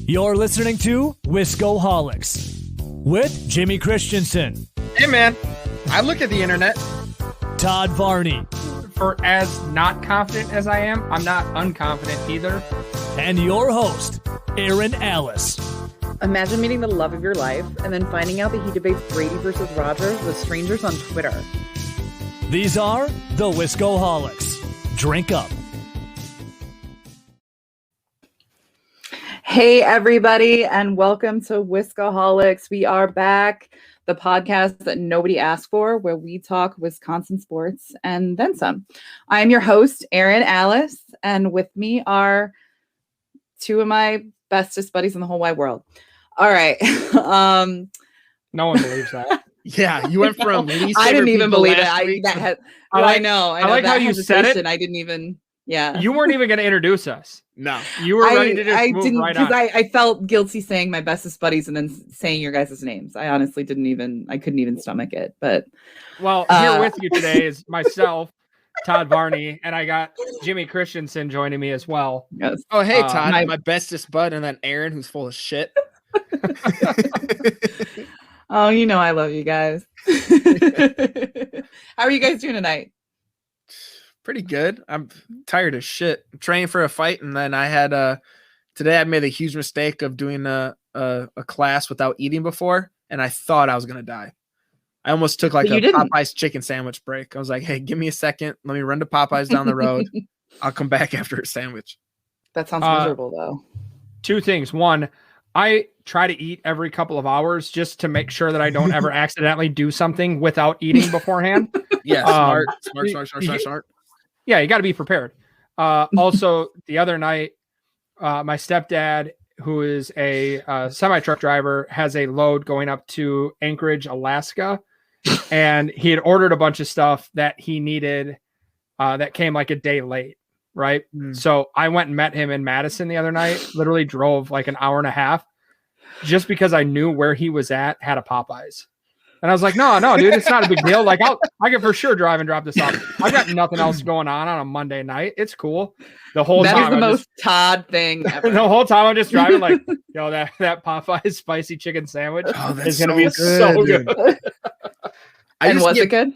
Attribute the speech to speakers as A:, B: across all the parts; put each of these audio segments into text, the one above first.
A: You're listening to Wiscoholics with Jimmy Christensen.
B: Hey man, I look at the internet.
A: Todd Varney.
B: For as not confident as I am, I'm not unconfident either.
A: And your host, Erin Alice.
C: Imagine meeting the love of your life and then finding out that he debates Brady versus Rogers with strangers on Twitter.
A: These are the Wiscoholics. Drink up.
C: Hey, everybody, and welcome to Wiscoholics. We are back, the podcast that nobody asked for, where we talk Wisconsin sports and then some. I am your host, Erin Alice, and with me are two of my bestest buddies in the whole wide world. All right.
B: No one believes that.
D: Yeah, you went from least
C: I didn't even believe it.
B: I know. I like how you said it.
C: I didn't even. Yeah.
B: You weren't even going to introduce us.
D: No.
B: You were ready to just move right on.
C: I felt guilty saying my bestest buddies and then saying your guys' names. I honestly couldn't even stomach it. But
B: well, here with you today is myself, Todd Varney, and I got Jimmy Christensen joining me as well.
C: Yes.
D: Oh, hey, Todd, my bestest bud, and then Erin, who's full of shit.
C: Oh, you know I love you guys. How are you guys doing tonight?
D: Pretty good. I'm tired as shit. I'm training for a fight, and then I had today I made a huge mistake of doing a class without eating before, and I thought I was gonna die. I almost took like a Popeyes chicken sandwich break. I was like, hey, give me a second. Let me run to Popeyes down the road. I'll come back after a sandwich.
C: That sounds miserable, though.
B: Two things. One, I try to eat every couple of hours just to make sure that I don't ever accidentally do something without eating beforehand.
D: Yeah, smart.
B: Yeah, you got to be prepared. Also, the other night, my stepdad, who is a semi-truck driver, has a load going up to Anchorage, Alaska. And he had ordered a bunch of stuff that he needed that came like a day late, right? So I went and met him in Madison the other night, literally drove like an hour and a half just because I knew where he was at, had a Popeyes. And I was like, no, dude, it's not a big deal. Like, I can for sure drive and drop this off. I've got nothing else going on a Monday night. It's cool. The whole time.
C: That is the most Todd thing ever.
B: The whole time I'm just driving like, yo, that Popeyes spicy chicken sandwich is going to be so good.
C: And was it good?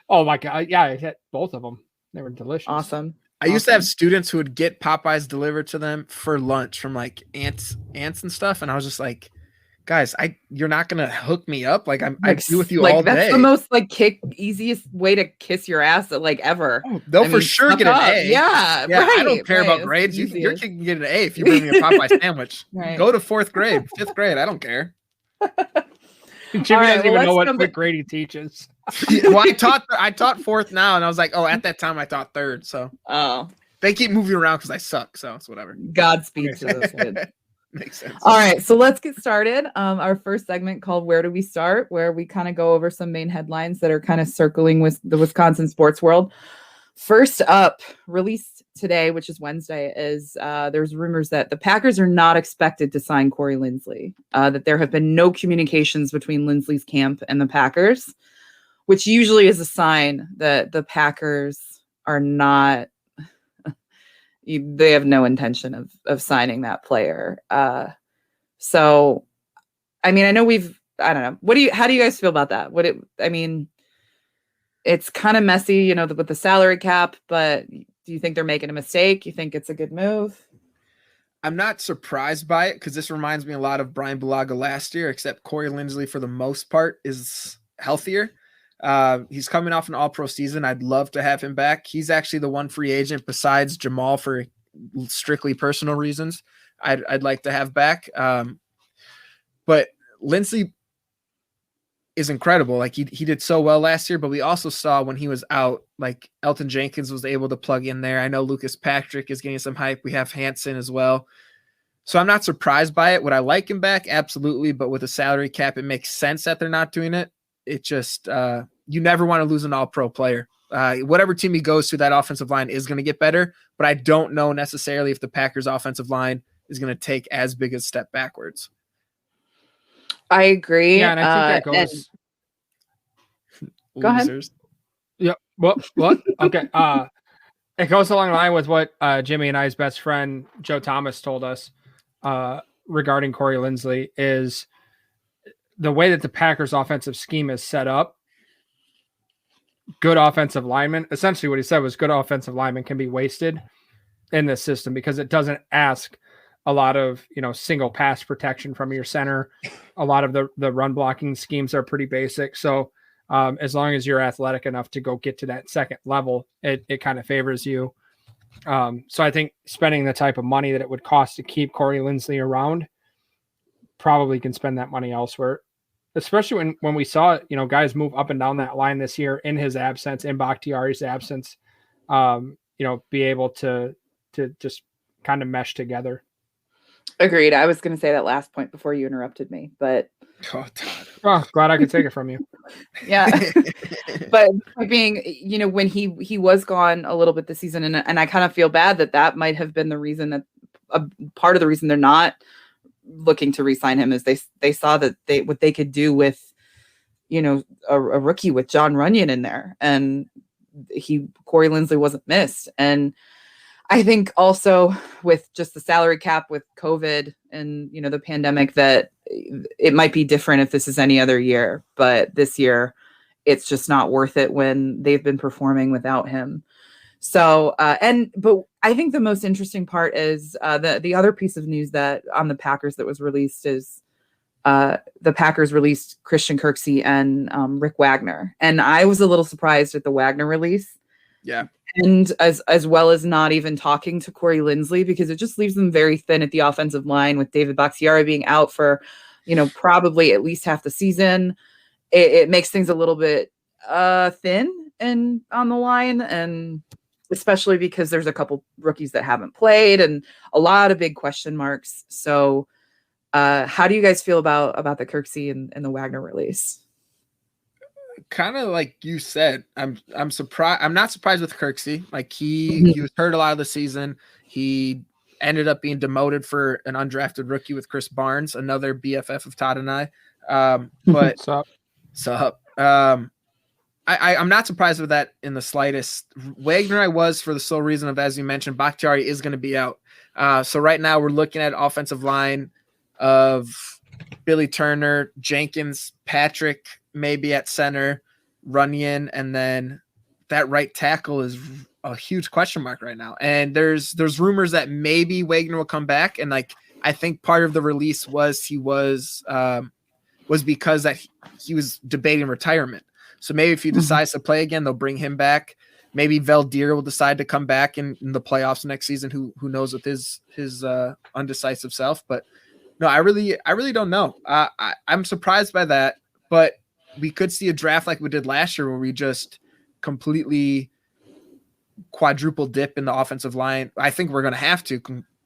B: Oh, my God. Yeah, I had both of them. They were delicious.
C: Awesome.
D: I used to have students who would get Popeyes delivered to them for lunch from like aunts and stuff. And I was just like, guys, you're not gonna hook me up. Like I do with you all day.
C: That's the most easiest way to kiss your ass ever.
D: Oh, they'll for sure get an A.
C: Yeah,
D: right, I don't care about
C: it's
D: grades. Your kid can get an A if you bring me a Popeye sandwich.
C: Right.
D: Go to 4th grade, 5th grade. I don't care.
B: Jimmy doesn't even know what grade he teaches.
D: Well, I taught 4th now, and I was like, oh, at that time I taught 3rd. So they keep moving around because I suck. So it's whatever.
C: Godspeed to those kids.
D: Makes sense.
C: All right, so let's get started. Our first segment called Where Do We Start, where we kind of go over some main headlines that are kind of circling with the Wisconsin sports world. First up, released today, which is Wednesday, is there's rumors that the Packers are not expected to sign Corey Linsley, that there have been no communications between Linsley's camp and the Packers, which usually is a sign that the Packers are not they have no intention of signing that player. So, I mean, I know I don't know. How do you guys feel about that? It's kind of messy, with the salary cap, but do you think they're making a mistake? You think it's a good move?
D: I'm not surprised by it because this reminds me a lot of Brian Bulaga last year, except Corey Linsley, for the most part, is healthier. He's coming off an all-pro season. I'd love to have him back. He's actually the one free agent besides Jamal for strictly personal reasons I'd like to have back. But Linsley is incredible. Like he did so well last year, but we also saw when he was out, like Elton Jenkins was able to plug in there. I know Lucas Patrick is getting some hype. We have Hansen as well. So I'm not surprised by it. Would I like him back? Absolutely. But with a salary cap, it makes sense that they're not doing it. It just, you never want to lose an all-pro player. Whatever team he goes to, that offensive line is going to get better, but I don't know necessarily if the Packers offensive line is going to take as big a step backwards.
C: I agree.
B: Yeah, and I think that goes.
C: Go ahead.
B: Yeah. What? Okay. It goes along the line with what Jimmy and I's best friend Joe Thomas told us. regarding Corey Linsley is the way that the Packers offensive scheme is set up. Good offensive linemen, essentially what he said was good offensive linemen can be wasted in this system because it doesn't ask a lot of, single pass protection from your center. A lot of the run blocking schemes are pretty basic. So as long as you're athletic enough to go get to that second level, it kind of favors you. So I think spending the type of money that it would cost to keep Corey Linsley around, probably can spend that money elsewhere. Especially when we saw, guys move up and down that line this year in his absence, in Bakhtiari's absence, be able to just kind of mesh together.
C: Agreed. I was going to say that last point before you interrupted me, but
B: glad I could take it from you.
C: Yeah. But being, when he was gone a little bit this season, and I kind of feel bad that might have been the reason that part of the reason they're not looking to re-sign him is they saw that what they could do with, a rookie with John Runyon in there, and Corey Linsley wasn't missed. And I think also with just the salary cap with COVID and, the pandemic, that it might be different if this is any other year, but this year it's just not worth it when they've been performing without him. So, but I think the most interesting part is the other piece of news that on the Packers that was released is the Packers released Christian Kirksey and Rick Wagner. And I was a little surprised at the Wagner release.
D: Yeah.
C: And as well as not even talking to Corey Linsley, because it just leaves them very thin at the offensive line with David Bakhtiari being out for, probably at least half the season. It makes things a little bit thin and on the line, and especially because there's a couple rookies that haven't played and a lot of big question marks. So how do you guys feel about the Kirksey and the Wagner release?
D: Kind of like you said, I'm surprised. I'm not surprised with Kirksey. Like he was hurt a lot of the season. He ended up being demoted for an undrafted rookie with Chris Barnes, another BFF of Todd and I. But sup. I'm not surprised with that in the slightest. Wagner, I was, for the sole reason of, as you mentioned, Bakhtiari is going to be out. So right now we're looking at offensive line of Billy Turner, Jenkins, Patrick, maybe at center, Runyon, and then that right tackle is a huge question mark right now. And there's rumors that maybe Wagner will come back, and like I think part of the release was he was because that he was debating retirement. So maybe if he decides to play again, they'll bring him back. Maybe Valdir will decide to come back in the playoffs next season. Who knows with his undecisive self? But no, I really don't know. I'm surprised by that, but we could see a draft like we did last year where we just completely quadruple dip in the offensive line. I think we're going to have to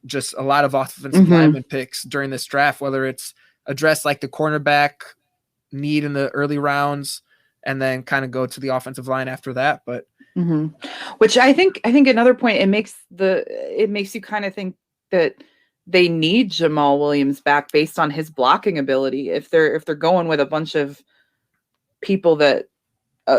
D: just a lot of offensive lineman picks during this draft, whether it's address like the cornerback need in the early rounds and then kind of go to the offensive line after that. But
C: which I think another point, it makes you kind of think that they need Jamal Williams back based on his blocking ability. If they're going with a bunch of people that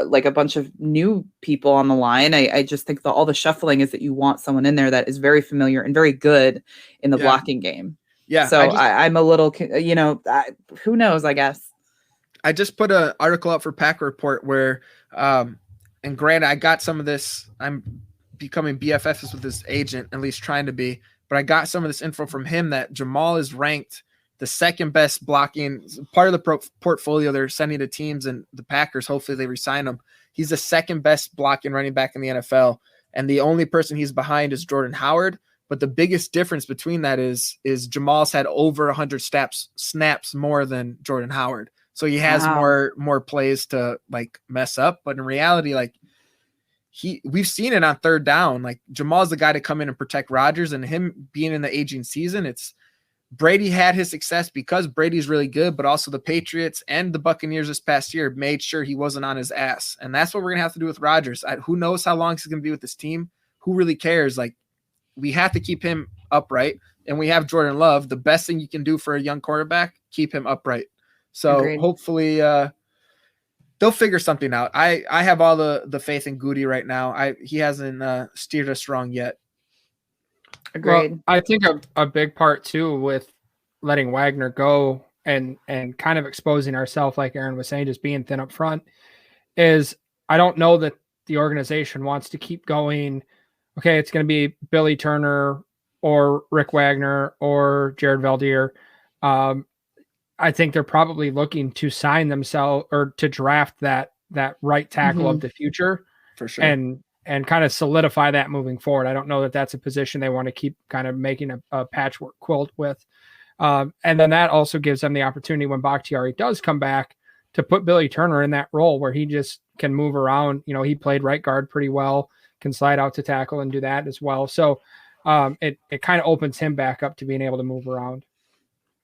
C: like a bunch of new people on the line, I just think all the shuffling is that you want someone in there that is very familiar and very good in the blocking game.
D: Yeah.
C: So I'm a little, who knows, I guess.
D: I just put an article up for Packer Report where, and granted, I got some of this. I'm becoming BFFs with his agent, at least trying to be. But I got some of this info from him that Jamal is ranked the second best blocking part of the portfolio they're sending to teams, and the Packers, hopefully they resign him. He's the second best blocking running back in the NFL. And the only person he's behind is Jordan Howard. But the biggest difference between that is Jamal's had over 100 snaps more than Jordan Howard. So he has more plays to like mess up. But in reality, like we've seen it on third down. Like Jamal's the guy to come in and protect Rodgers, and him being in the aging season, it's Brady had his success because Brady's really good, but also the Patriots and the Buccaneers this past year made sure he wasn't on his ass. And that's what we're going to have to do with Rodgers. Who knows how long he's going to be with this team? Who really cares? Like we have to keep him upright, and we have Jordan Love. The best thing you can do for a young quarterback, keep him upright. So
C: Agreed.
D: Hopefully they'll figure something out. I have all the faith in Goody right now. He hasn't steered us wrong yet.
C: Agreed.
B: Well, I think a big part too with letting Wagner go and kind of exposing ourselves, like Erin was saying, just being thin up front, is I don't know that the organization wants to keep going. Okay, it's going to be Billy Turner or Rick Wagner or Jared Valdir. I think they're probably looking to sign themselves or to draft that right tackle of the future
D: for sure,
B: and kind of solidify that moving forward. I don't know that that's a position they want to keep kind of making a patchwork quilt with. And then that also gives them the opportunity when Bakhtiari does come back to put Billy Turner in that role where he just can move around. You know, he played right guard pretty well, can slide out to tackle and do that as well. So it kind of opens him back up to being able to move around.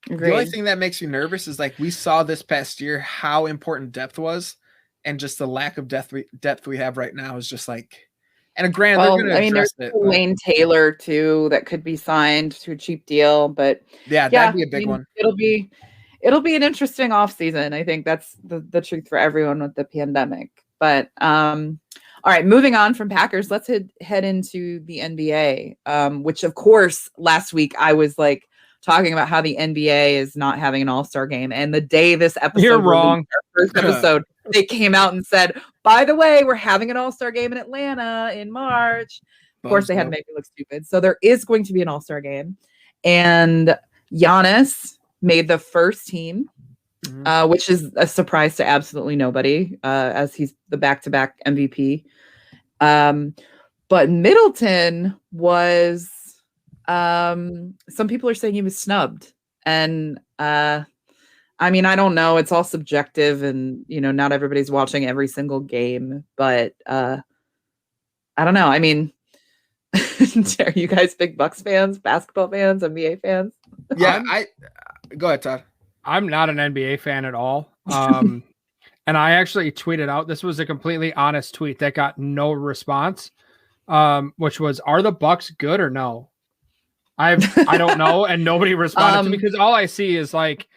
C: Agreed.
D: The only thing that makes me nervous is like we saw this past year how important depth was, and just the lack of depth we have right now is just like. And granted, they're going to address
C: there's
D: it.
C: Wayne Taylor too that could be signed to a cheap deal, but
D: that'd be a big one.
C: It'll be an interesting offseason. I think that's the truth for everyone with the pandemic. But all right, moving on from Packers, let's head into the NBA, which of course last week I was like talking about how the NBA is not having an all-star game. And the day this episode,
B: you're wrong.
C: Our first episode, they came out and said, by the way, we're having an all-star game in Atlanta in March. Of course, they had to make me look stupid. So there is going to be an all-star game. And Giannis made the first team, which is a surprise to absolutely nobody, as he's the back-to-back MVP. But Middleton was... some people are saying he was snubbed, and I mean, I don't know, it's all subjective, and you know, not everybody's watching every single game, but I don't know. I mean, are you guys big Bucks fans, basketball fans, NBA fans?
D: Yeah, go ahead, Todd.
B: I'm not an NBA fan at all. And I actually tweeted out, this was a completely honest tweet that got no response, which was, are the Bucks good or no? I don't know, and nobody responded to me because all I see is like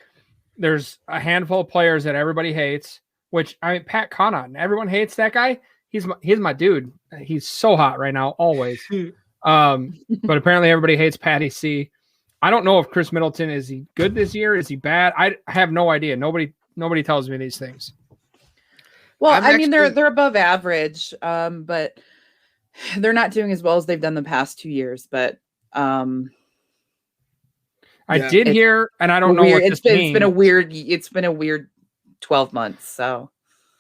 B: there's a handful of players that everybody hates. Which I mean, Pat Connaughton, everyone hates that guy. He's my dude. He's so hot right now, always. But apparently everybody hates Patty C. I don't know if Chris Middleton, is he good this year? Is he bad? I have no idea. Nobody tells me these things.
C: Well, I mean, they're above average, but they're not doing as well as they've done the past 2 years. But I
B: did hear, and I don't know what this means.
C: It's been a weird 12 months. So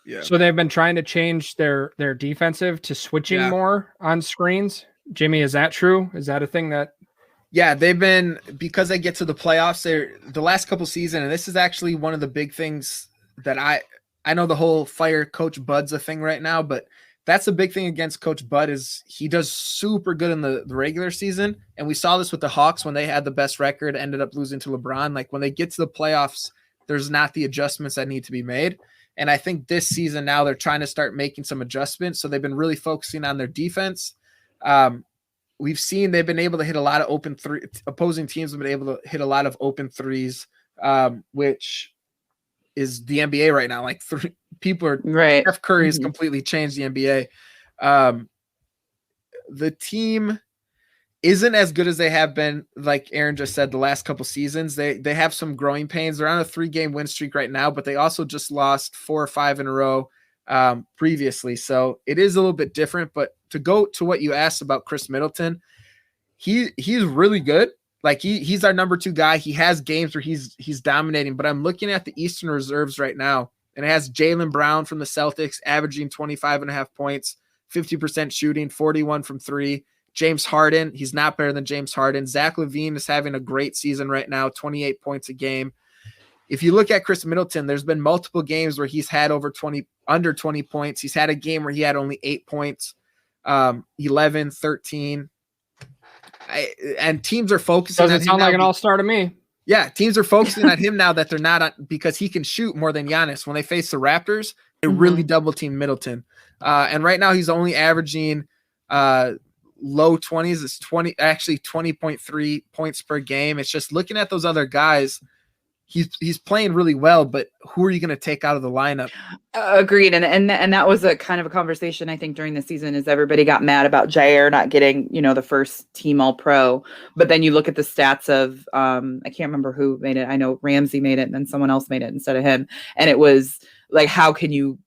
D: yeah.
B: So they've been trying to change their defensive to switching more on screens. Jimmy, is that true? Is that a thing that?
D: Yeah, they've been, because they get to the playoffs. The last couple seasons, and this is actually one of the big things that I know the whole fire Coach Bud's a thing right now, but that's the big thing against Coach Bud is he does super good in the regular season. And we saw this with the Hawks when they had the best record, ended up losing to LeBron. Like when they get to the playoffs, there's not the adjustments that need to be made. And I think this season now they're trying to start making some adjustments. So they've been really focusing on their defense. We've seen they've been able to hit a lot of open three. Opposing teams have been able to hit a lot of open threes, which is the NBA right now. Like people are
C: right.
D: Steph Curry has completely changed the NBA. The team isn't as good as they have been, like Erin just said, the last couple seasons. They have some growing pains. They're on a 3-game win streak right now, but they also just lost 4 or 5 in a row previously. So it is a little bit different. But to go to what you asked about Chris Middleton, he's really good. Like he's our number 2 guy. He has games where he's dominating, but I'm looking at the Eastern reserves right now, and it has Jaylen Brown from the Celtics averaging 25.5 points, 50% shooting, 41 from 3. James Harden, he's not better than James Harden. Zach LaVine is having a great season right now, 28 points a game. If you look at Chris Middleton, there's been multiple games where he's had under 20 points. He's had a game where he had only 8 points, 11, 13. And teams are focusing on him.
B: Doesn't sound like an all-star to me.
D: Yeah, teams are focusing on him now that they're not on, because he can shoot more than Giannis. When they face the Raptors, they really double team Middleton. And right now he's only averaging low 20s. It's 20.3 points per game. It's just looking at those other guys. he's playing really well, but who are you going to take out of the lineup?
C: Agreed. And that was a kind of a conversation, I think, during the season, is everybody got mad about Jair not getting, the first team all pro. But then you look at the stats of, I can't remember who made it. I know Ramsey made it and then someone else made it instead of him. And it was like, how can you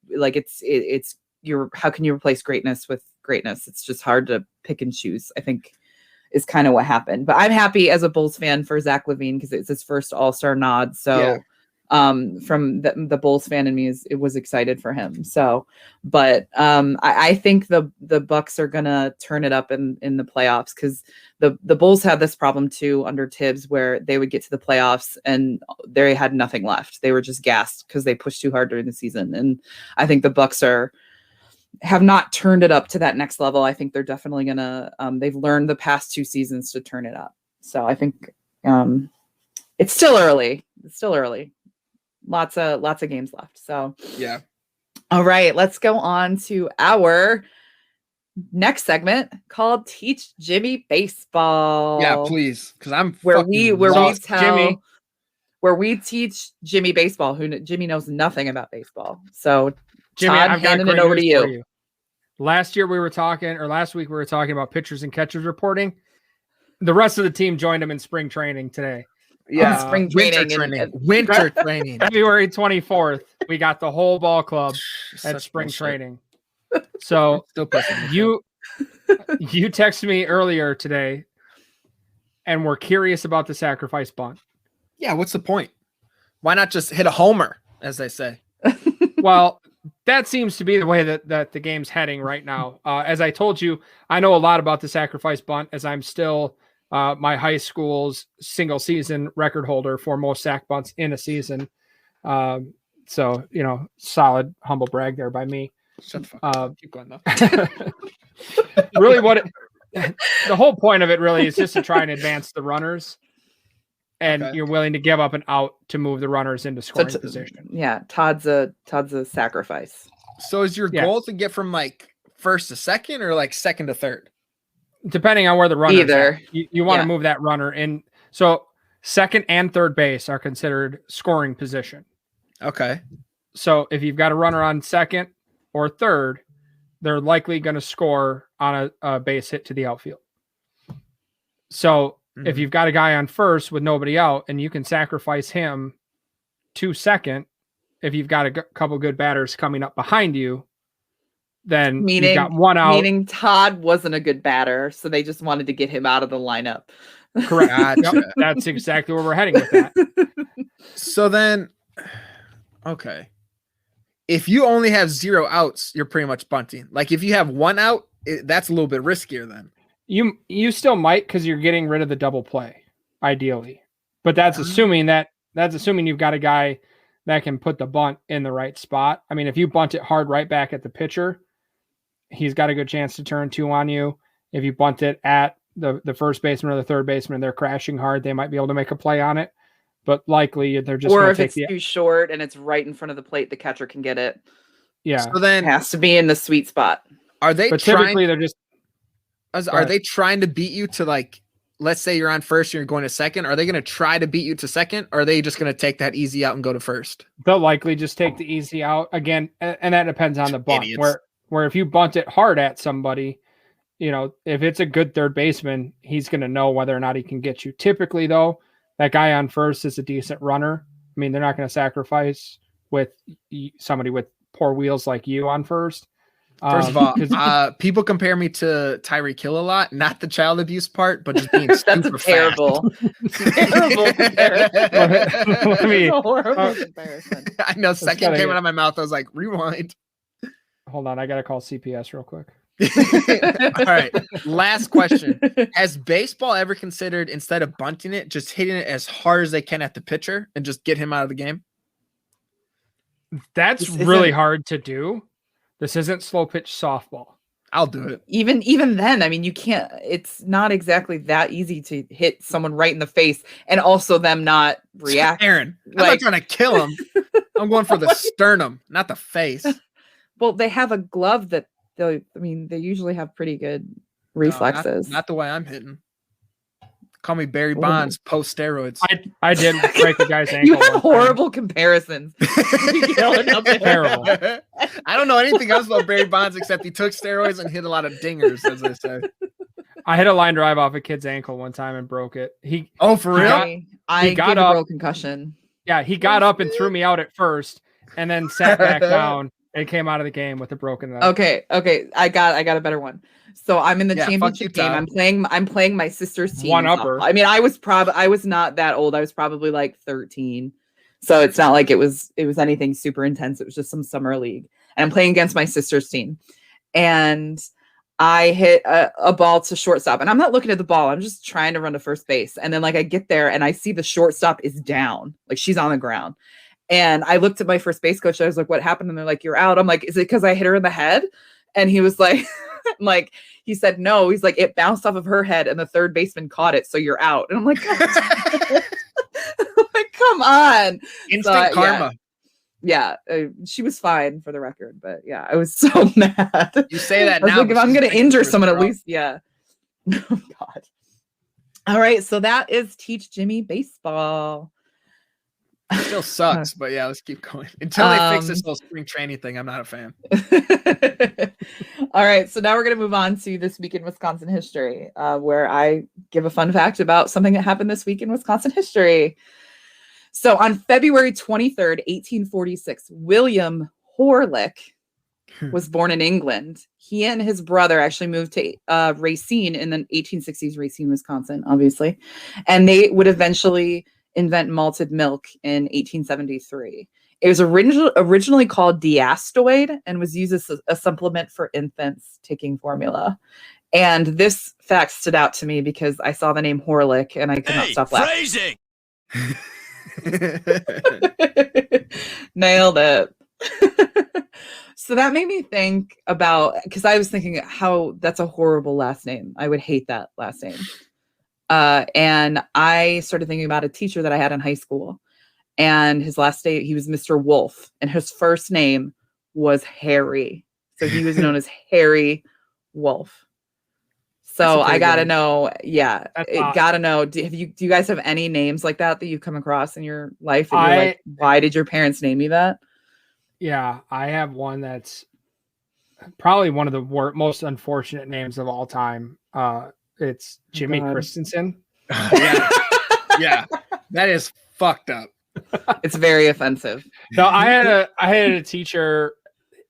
C: how can you replace greatness with greatness? It's just hard to pick and choose, I think, is kind of what happened. But I'm happy as a Bulls fan for Zach LaVine because it's his first All-Star nod. So from the Bulls fan in me was excited for him. So, but I think the Bucks are gonna turn it up in the playoffs, because the Bulls had this problem too under Tibbs, where they would get to the playoffs and they had nothing left. They were just gassed because they pushed too hard during the season. And I think the Bucks have not turned it up to that next level. I think they're definitely gonna. They've learned the past 2 seasons to turn it up. So I think it's still early. Lots of games left. So
D: yeah.
C: All right, let's go on to our next segment called Teach Jimmy Baseball.
D: Yeah, please, because I'm
C: where we tell
B: Jimmy.
C: Where we teach Jimmy baseball. Jimmy knows nothing about baseball. So
B: Jimmy,
C: Todd,
B: I've got
C: handing
B: great
C: it over to
B: news for
C: you.
B: Last week we were talking about pitchers and catchers reporting. The rest of the team joined him in spring training today.
D: Yeah,
C: spring training.
D: Winter training.
B: February 24th, we got the whole ball club at spring training. So
D: Still pushing
B: you texted me earlier today and we're curious about the sacrifice bunt.
D: Yeah, what's the point? Why not just hit a homer, as they say?
B: Well, that seems to be the way that the game's heading right now. As I told you, I know a lot about the sacrifice bunt, as I'm still my high school's single season record holder for most sack bunts in a season. So, solid humble brag there by me.
D: Shut the fuck up. Keep going though.
B: Really the whole point of it really is just to try and advance the runners. And you're willing to give up an out to move the runners into scoring position.
C: Yeah, Todd's a sacrifice.
D: So is your goal to get from like first to second, or like second to third?
B: Depending on where the runner
C: either.
B: You want to move that runner in. So second and third base are considered scoring position.
D: Okay.
B: So if you've got a runner on second or third, they're likely going to score on a base hit to the outfield. So if you've got a guy on first with nobody out and you can sacrifice him to second, if you've got a couple good batters coming up behind you, then you've got one out.
C: Meaning Todd wasn't a good batter, so they just wanted to get him out of the lineup.
B: Correct. Gotcha. Yep, that's exactly where we're heading with that.
D: So then, okay. If you only have 0 outs, you're pretty much bunting. Like if you have 1 out, that's a little bit riskier then.
B: You still might, because you're getting rid of the double play, ideally. But that's assuming you've got a guy that can put the bunt in the right spot. I mean, if you bunt it hard right back at the pitcher, he's got a good chance to turn 2 on you. If you bunt it at the first baseman or the third baseman, they're crashing hard, they might be able to make a play on it. But likely they're just
C: or if it's too short and it's right in front of the plate, the catcher can get it.
B: Yeah.
D: So then
C: it has to be in the sweet spot.
D: Are they
B: typically they're just
D: are they trying to beat you to, like, let's say you're on first and you're going to second? Are they going to try to beat you to second? Or are they just going to take that easy out and go to first?
B: They'll likely just take the easy out again. And that depends on the bunt, where if you bunt it hard at somebody, if it's a good third baseman, he's going to know whether or not he can get you. Typically though, that guy on first is a decent runner. I mean, they're not going to sacrifice with somebody with poor wheels like you on first.
D: First of all, people compare me to Tyreek Hill a lot, not the child abuse part, but just being super
C: terrible. Terrible comparison. Horrible comparison.
D: I know. Second came out of my mouth. I was like, rewind.
B: Hold on. I got to call CPS real quick.
D: All right. Last question. Has baseball ever considered, instead of bunting it, just hitting it as hard as they can at the pitcher and just get him out of the game?
B: That's really hard to do. This isn't slow pitch softball.
D: I'll do it.
C: Even then, I mean, you can't, it's not exactly that easy to hit someone right in the face and also them not react.
D: Aaron, I'm not trying to kill him. I'm going for the sternum, not the face.
C: Well, they have a glove that they usually have pretty good reflexes.
D: Not the way I'm hitting. Call me Barry Bonds post steroids.
B: I did break a guy's ankle.
C: You have horrible comparisons.
B: Terrible.
D: I don't know anything else about Barry Bonds except he took steroids and hit a lot of dingers, as I said.
B: I hit a line drive off a kid's ankle one time and broke it.
D: For real?
C: I got a broken concussion.
B: Yeah, he got up and threw me out at first, and then sat back down and came out of the game with a broken leg.
C: Okay. I got a better one. So I'm in the championship game. I'm playing my sister's team.
B: One upper.
C: I mean, I was not that old. I was probably like 13. So it's not like it was anything super intense. It was just some summer league. And I'm playing against my sister's team. And I hit a ball to shortstop. And I'm not looking at the ball. I'm just trying to run to first base. And then like I get there and I see the shortstop is down. Like she's on the ground. And I looked at my first base coach. I was like, what happened? And they're like, you're out. I'm like, is it because I hit her in the head? And he was like, he said, no, he's like, it bounced off of her head and the third baseman caught it. So you're out. And I'm like, like come on.
D: Instant karma.
C: Yeah. She was fine for the record, but yeah, I was so mad.
D: You say that now.
C: Like, if I'm going to injure someone, at least. Yeah. Oh God. All right. So that is Teach Jimmy Baseball.
D: It still sucks, but yeah, let's keep going. Until they fix this whole spring training thing, I'm not a fan.
C: All right, so now we're going to move on to This Week in Wisconsin History, where I give a fun fact about something that happened this week in Wisconsin history. So on February 23rd, 1846, William Horlick was born in England. He and his brother actually moved to Racine in the 1860s, Racine, Wisconsin, obviously. And they would eventually invent malted milk in 1873. It was originally called Diastoid and was used as a supplement for infants taking formula. And this fact stood out to me because I saw the name Horlick and I could not stop laughing. Nailed it. So that made me think about, because I was thinking how that's a horrible last name. I would hate that last name. And I started thinking about a teacher that I had in high school, and his last name, he was Mr. Wolf, and his first name was Harry. So he was known as Harry Wolf. So I got to know. Yeah. Got to know. Do you guys have any names like that you've come across in your life? And you're like, why did your parents name you that?
B: Yeah, I have one that's probably one of the most unfortunate names of all time. It's Jimmy Christensen.
D: Yeah, that is fucked up.
C: It's very offensive.
B: No, I had a teacher.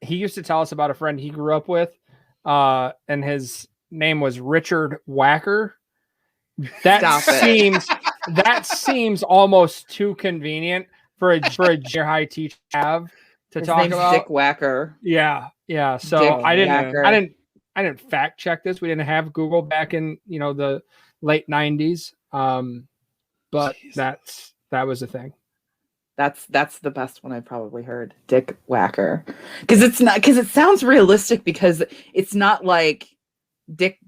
B: He used to tell us about a friend he grew up with, and his name was Richard Whacker. That seems almost too convenient for a junior high teacher to have to
C: his
B: talk
C: name's
B: about.
C: Dick Whacker.
B: Yeah. So
C: Dick
B: I
C: Whacker.
B: didn't fact check this. We didn't have Google back in the late 90s. But
D: Jeez.
B: that was a thing.
C: That's the best one I've probably heard. Dick Whacker. Because it sounds realistic, because it's not like Dick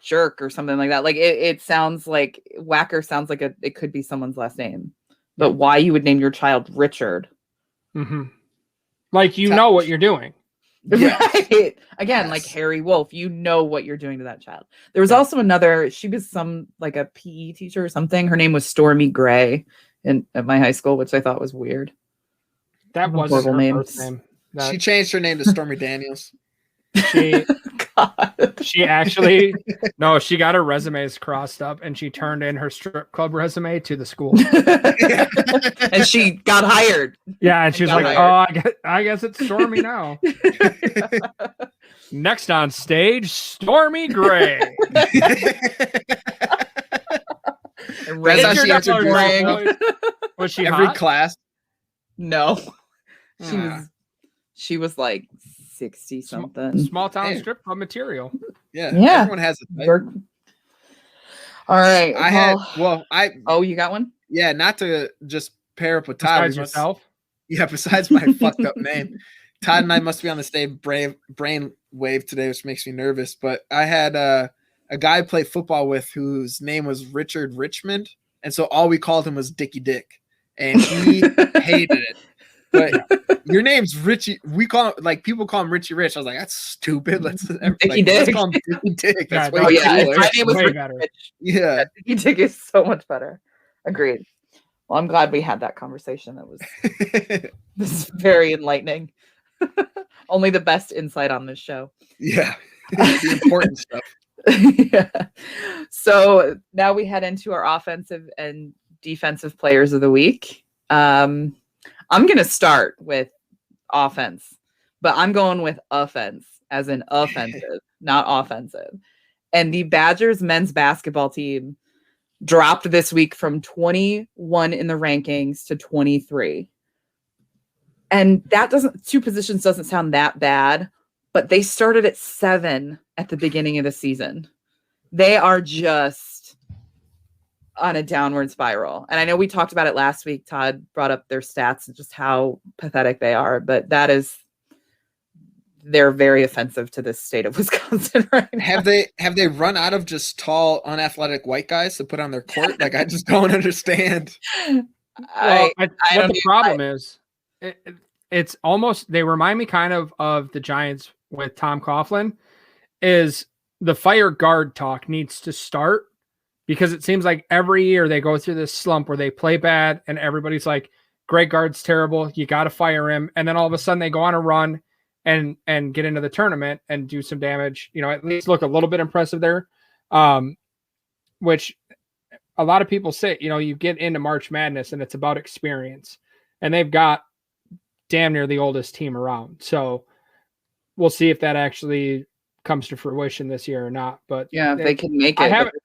C: Jerk or something like that. Like it sounds like Whacker sounds like it could be someone's last name. But why you would name your child Richard?
B: Mm-hmm. Like know what you're doing.
C: Yes. Right. Again, like Harry Wolf, you know what you're doing to that child. There was also another, she was like a PE teacher or something. Her name was Stormy Gray at my high school, which I thought was weird.
B: That wasn't her first name.
D: She changed her name to Stormy Daniels.
B: She actually, no, she got her resumes crossed up and she turned in her strip club resume to the school.
C: And she got hired.
B: Yeah, and she's like, hired. Oh, I guess it's Stormy now. Next on stage, Stormy Gray.
D: That's how she answered boring.
B: Was she
D: every
B: hot?
D: class?
C: No. She was like 60 something.
B: Small town strip club material.
D: Yeah. Everyone has a type.
C: All right.
D: You
C: got one?
D: Yeah, not to just pair up with Todd.
B: Besides myself?
D: Yeah, besides my fucked up name. Todd and I must be on the same brain wave today, which makes me nervous. But I had a guy I play football with whose name was Richard Richmond. And so all we called him was Dickie Dick. And he hated it. But your name's Richie. We call him, like, people call him Richie Rich. I was like, that's stupid. Let's
C: Dicky
D: let's
C: Dick.
D: call him Dicky Dick. That's
B: Yeah,
D: way
C: Oh yeah,
D: cooler.
C: my name was
B: Way
C: Ricky
B: better.
C: Rich.
D: Yeah.
C: Dicky Dick is so much better. Agreed. Well, I'm glad we had that conversation. That was this is very enlightening. Only the best insight on this show.
D: Yeah. The important stuff.
C: Yeah. So now we head into our offensive and defensive players of the week. I'm going to start with offense, but I'm going with offense as in offensive, not offensive. And the Badgers men's basketball team dropped this week from 21 in the rankings to 23. And that two positions doesn't sound that bad, but they started at 7 at the beginning of the season. They are just on a downward spiral. And I know we talked about it last week. Todd brought up their stats and just how pathetic they are, but they're very offensive to this state of Wisconsin right now.
D: Have they run out of just tall, unathletic white guys to put on their court? Like, I just don't understand.
B: Well, what the problem is, it's almost, they remind me kind of the Giants with Tom Coughlin, is the fire guard talk needs to start, because it seems like every year they go through this slump where they play bad and everybody's like, Greg Gard's terrible, you got to fire him. And then all of a sudden they go on a run and get into the tournament and do some damage, at least look a little bit impressive there. Which a lot of people say, you get into March Madness and it's about experience, and they've got damn near the oldest team around. So we'll see if that actually comes to fruition this year or not. But
C: yeah, if they can make it.
B: I haven't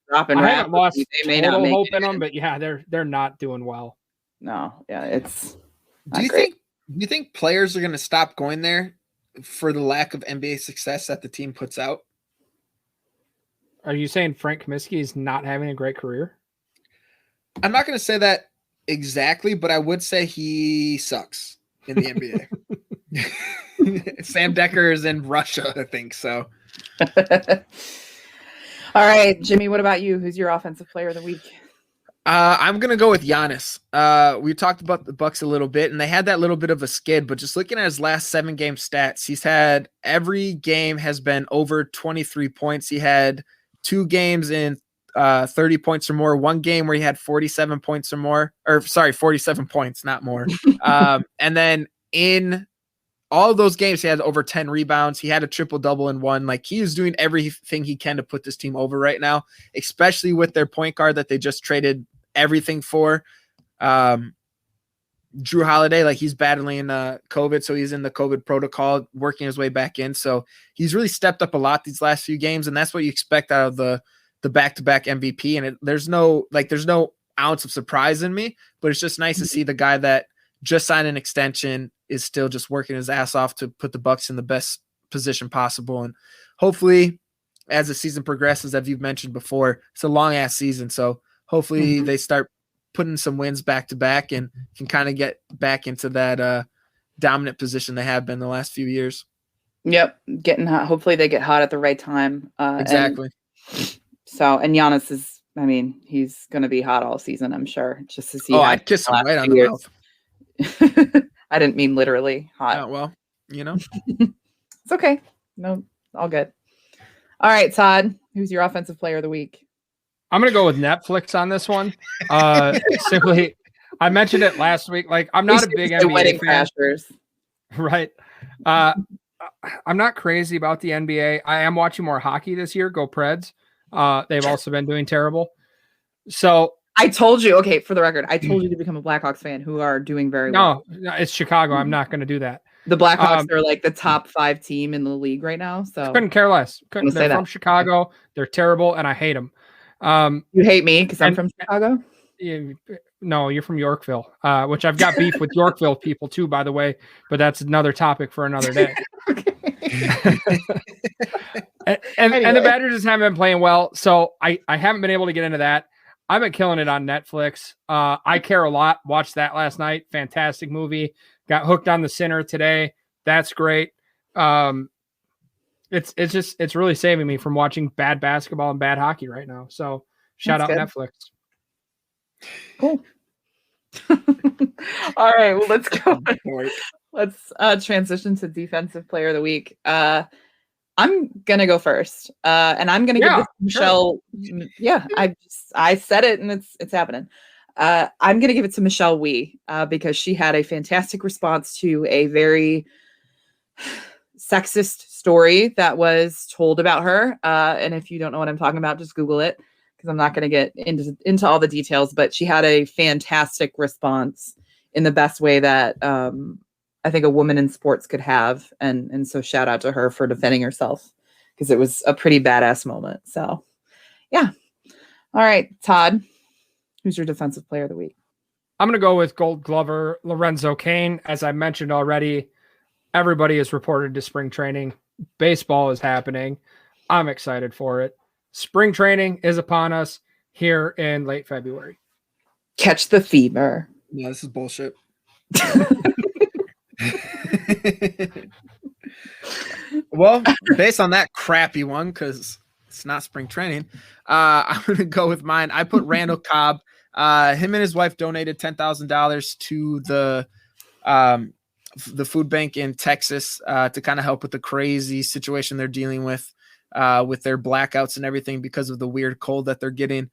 B: lost
C: they may not
B: total
C: make
B: hope
C: it.
B: in them, but yeah, they're not doing well.
C: No, yeah, it's
D: Do you think players are going to stop going there for the lack of NBA success that the team puts out?
B: Are you saying Frank Kaminsky is not having a great career?
D: I'm not going to say that exactly, but I would say he sucks in the NBA. Sam Decker is in Russia, I think so.
C: All right, Jimmy, what about you? Who's your offensive player of the week?
D: I'm going to go with Giannis. We talked about the Bucks a little bit, and they had that little bit of a skid, but just looking at his last 7-game stats, he's had every game has been over 23 points. He had 2 games in 30 points or more, 1 game where he had 47 points or more, 47 points, not more. And then in all of those games, he had over 10 rebounds. He had a triple-double in 1. Like, he is doing everything he can to put this team over right now, especially with their point guard that they just traded everything for. Drew Holiday, like, he's battling COVID, so he's in the COVID protocol, working his way back in. So he's really stepped up a lot these last few games, and that's what you expect out of the back-to-back MVP. And there's no ounce of surprise in me, but it's just nice to see the guy that just signed an extension is still just working his ass off to put the Bucks in the best position possible. And hopefully, as the season progresses, as you've mentioned before, it's a long-ass season, so hopefully they start putting some wins back-to-back and can kind of get back into that dominant position they have been the last few years.
C: Yep, getting hot. Hopefully they get hot at the right time.
D: Exactly.
C: And Giannis is, he's going to be hot all season, I'm sure, just to see.
D: Oh, I'd kiss him right on the mouth.
C: I didn't mean literally hot.
D: Oh, well,
C: It's okay. No, all good. All right, Todd, who's your offensive player of the week?
B: I'm going to go with Netflix on this one. Simply, I mentioned it last week. Like, I'm not a big NBA
C: wedding
B: fan.
C: crashers.
B: Right. I'm not crazy about the NBA. I am watching more hockey this year. Go Preds. They've also been doing terrible. So
C: I told you, okay, for the record, I told you to become a Blackhawks fan who are doing very well.
B: No, it's Chicago. I'm not going to do that.
C: The Blackhawks are like the top 5 team in the league right now. So
B: couldn't care less. They're from Chicago. They're terrible, and I hate them.
C: You hate me because I'm from Chicago?
B: No, you're from Yorkville, which I've got beef with Yorkville people too, by the way, but that's another topic for another day. and the Badgers just haven't been playing well, so I haven't been able to get into that. I've been killing it on Netflix. I Care a Lot. Watched that last night. Fantastic movie. Got hooked on The Sinner today. That's great. It's really saving me from watching bad basketball and bad hockey right now. So shout out Netflix.
C: Cool. All All right, well, let's go. Let's transition to defensive player of the week. I'm gonna go first, and I'm gonna give this to Michelle. Sure. Yeah, I said it, and it's happening. I'm gonna give it to Michelle Wee because she had a fantastic response to a very sexist story that was told about her. And if you don't know what I'm talking about, just Google it because I'm not gonna get into all the details. But she had a fantastic response in the best way that I think a woman in sports could have. And so shout out to her for defending herself because it was a pretty badass moment. So yeah. All right, Todd, who's your defensive player of the week?
B: I'm going to go with Gold Glover Lorenzo Cain. As I mentioned already, everybody is reported to spring training. Baseball is happening. I'm excited for it. Spring training is upon us here in late February.
C: Catch the fever.
D: Yeah, this is bullshit. Well, based on that crappy one, because it's not spring training, I'm going to go with mine. I put Randall Cobb. Him and his wife donated $10,000 to the food bank in Texas to kind of help with the crazy situation they're dealing with their blackouts and everything because of the weird cold that they're getting.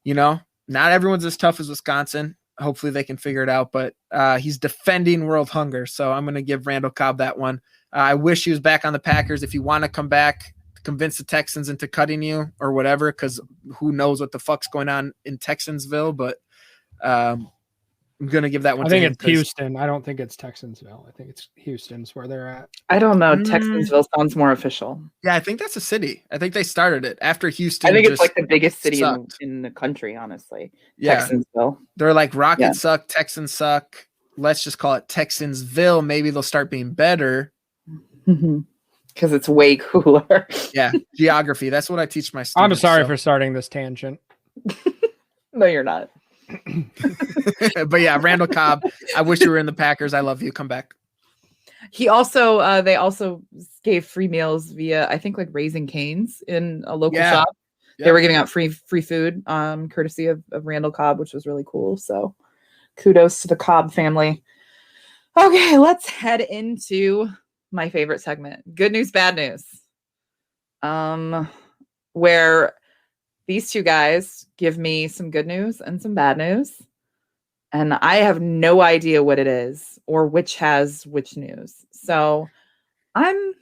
D: You know, not everyone's as tough as Wisconsin. Hopefully they can figure it out, but he's defending world hunger. So I'm going to give Randall Cobb that one. I wish he was back on the Packers. If you want to come back, convince the Texans into cutting you or whatever, because who knows what the fuck's going on in Texansville, but I'm going to give that one
B: I
D: to
B: think
D: him
B: it's Houston. I don't think it's Texansville. I think it's Houston's where they're at.
C: I don't know. Texansville sounds more official.
D: Yeah, I think that's a city. I think they started it after Houston.
C: I think it's like the biggest city in the country, honestly.
D: Yeah.
C: Texansville.
D: They're like Rockets suck, Texans suck. Let's just call it Texansville. Maybe they'll start being better.
C: Because it's way cooler.
D: Yeah, geography. That's what I teach my students.
B: I'm sorry for starting this tangent.
C: No, you're not.
D: But yeah, Randall Cobb. I wish you were in the Packers. I love you. Come back.
C: He also, they also gave free meals via, I think, like Raising Cane's in a local shop. Yeah. They were giving out free food, courtesy of Randall Cobb, which was really cool. So kudos to the Cobb family. Okay, let's head into my favorite segment, good news, bad news. Where these two guys give me some good news and some bad news. And I have no idea what it is or which has which news. So I'm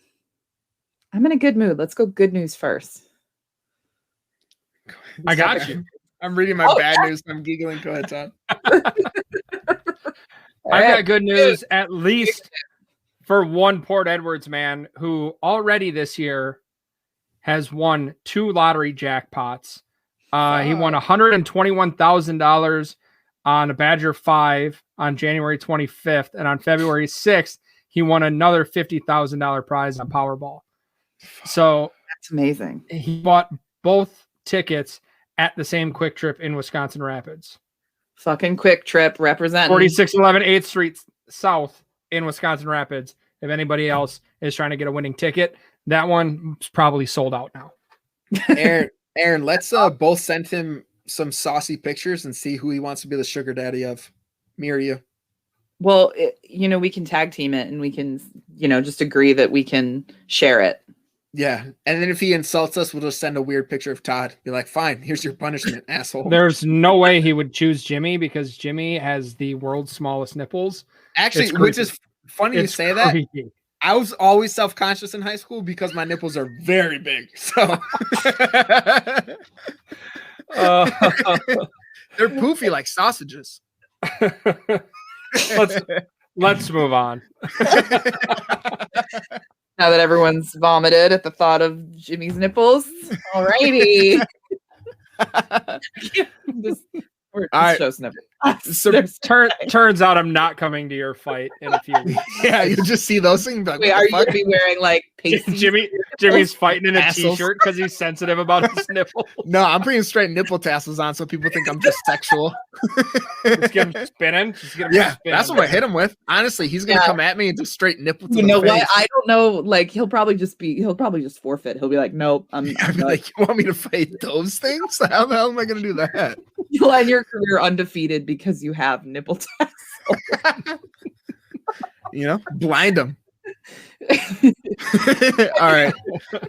C: in a good mood. Let's go good news first.
B: I got you.
D: I'm reading my bad news. I'm giggling. Go ahead, Todd.
B: I got good news, at least for one Port Edwards man who already this year has won 2 lottery jackpots. He won $121,000 on a Badger 5 on January 25th. And on February 6th, he won another $50,000 prize on Powerball. So
C: that's amazing.
B: He bought both tickets at the same Quick Trip in Wisconsin Rapids.
C: Fucking Quick Trip representing
B: 4611 8th Street South in Wisconsin Rapids. If anybody else is trying to get a winning ticket, that one's probably sold out now.
D: Aaron, let's both send him some saucy pictures and see who he wants to be the sugar daddy of. Me or you?
C: Well, we can tag team it and we can, just agree that we can share it.
D: Yeah. And then if he insults us, we'll just send a weird picture of Todd. Be like, fine, here's your punishment, asshole.
B: There's no way he would choose Jimmy because Jimmy has the world's smallest nipples.
D: Actually, which is funny you say that. I was always self-conscious in high school because my nipples are very big. So they're poofy like sausages.
B: Let's move on.
C: Now that everyone's vomited at the thought of Jimmy's nipples. Alrighty.
D: All right.
B: So turns out I'm not coming to your fight in a few weeks.
D: Yeah, you'll just see those things. Like,
C: wait, are you gonna be wearing like pasties?
B: Jimmy's fighting in a t-shirt because he's sensitive about his nipple.
D: No, I'm putting straight nipple tassels on so people think I'm just sexual.
B: Just get him spinning.
D: That's what I hit him with. Honestly, he's gonna come at me and just straight nipple. To
C: you know what? I don't know. Like he'll probably just forfeit. He'll be like, nope. I'm
D: like, you want me to fight those things? How the hell am I gonna do that?
C: You'll end your career undefeated because you have nipple tassels.
D: Blind them. All right.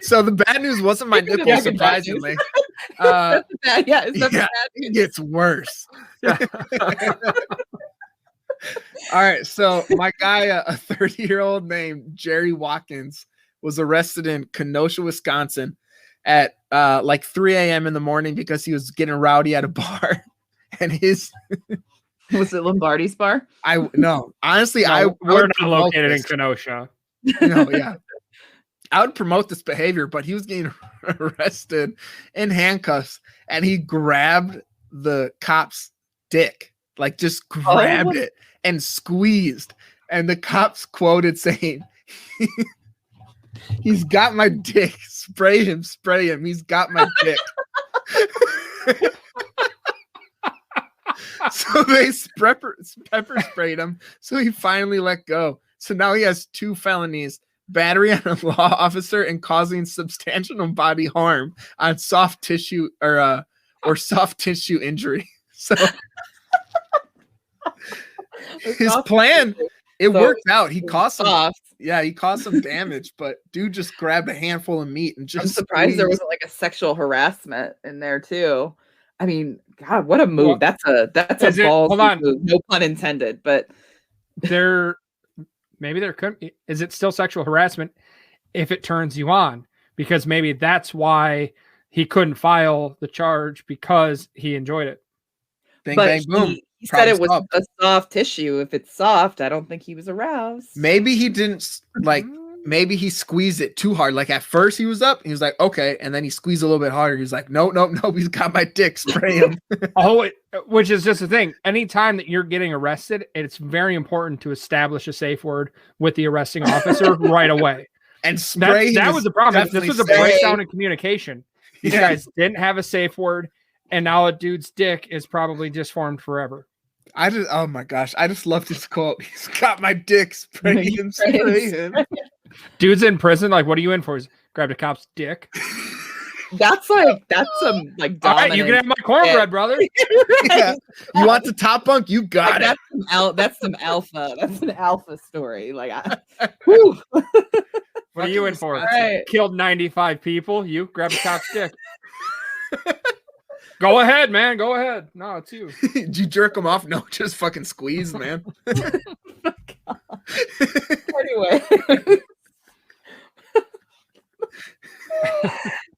D: So the bad news wasn't my nipple, surprisingly. It gets worse. All right. So my guy, a 30-year-old named Jerry Watkins, was arrested in Kenosha, Wisconsin at like 3 a.m. in the morning because he was getting rowdy at a bar. And
C: was it Lombardi's bar?
D: Honestly,
B: we're not located in Kenosha.
D: Yeah. I would promote this behavior, but he was getting arrested in handcuffs and he grabbed the cop's dick, like just grabbed it and squeezed. And the cops quoted saying, "He's got my dick. Spray him. He's got my dick." So they pepper sprayed him. So he finally let go. So now he has 2 felonies: battery on a law officer and causing substantial body harm on soft tissue or soft tissue injury. So his plan, worked out. He caused some damage, but dude just grabbed a handful of meat and just.
C: I'm surprised there wasn't like a sexual harassment in there too. I mean, God, what a move! That's a ballsy move. No pun intended, but
B: maybe there could. Is it still sexual harassment if it turns you on? Because maybe that's why he couldn't file the charge, because he enjoyed it.
D: Bang, bang, boom.
C: He said it was a soft tissue. If it's soft, I don't think he was aroused.
D: Maybe he didn't maybe he squeezed it too hard. Like at first he was up, he was like, okay. And then he squeezed a little bit harder. He's like, no, he's got my dick, spray him.
B: Which is just the thing. Anytime that you're getting arrested, it's very important to establish a safe word with the arresting officer right away.
D: And spray.
B: That was the problem. This was a breakdown in communication. These guys didn't have a safe word, and now a dude's dick is probably disformed forever.
D: Oh my gosh, I just love this quote. He's got my dick, spray him.
B: Dude's in prison. Like, what are you in for? He's grabbed a cop's dick.
C: That's some dominant.
B: All right, you can have my cornbread, brother.
D: Yeah. You want the top bunk? You got it.
C: That's some alpha. That's an alpha story. Like,
B: what are you in for?
C: Right.
B: Killed 95 people. You grab a cop's dick. Go ahead, man. Go ahead. No, it's you.
D: Did you jerk him off? No, just fucking squeeze, man.
C: Anyway.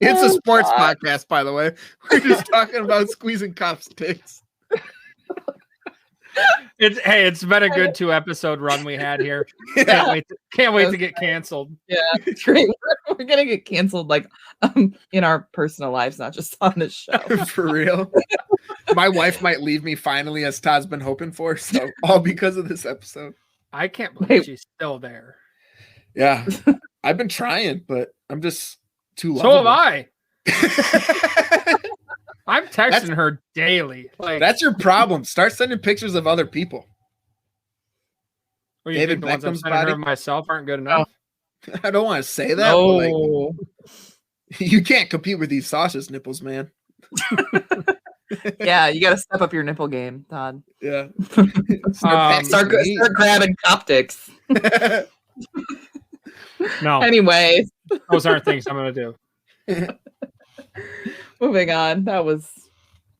D: It's a sports podcast, by the way. We're just talking about squeezing cops' dicks.
B: It's been a good 2-episode run we had here. Can't wait to get canceled.
C: Yeah, great. We're gonna get canceled in our personal lives, not just on this show.
D: For real. My wife might leave me finally, as Todd's been hoping for. So all because of this episode.
B: I can't believe she's still there.
D: Yeah, I've been trying, but I'm just too
B: lovable. So have I. I'm texting her daily.
D: That's your problem. Start sending pictures of other people.
B: Well, you David think the ones I'm sending her myself aren't good enough?
D: I don't want to say that.
B: No.
D: But you can't compete with these sausage nipples, man.
C: Yeah, you got to step up your nipple game, Todd.
D: Yeah.
C: Start grabbing optics.
B: No.
C: Anyway,
B: those aren't things I'm going to do.
C: Moving on. That was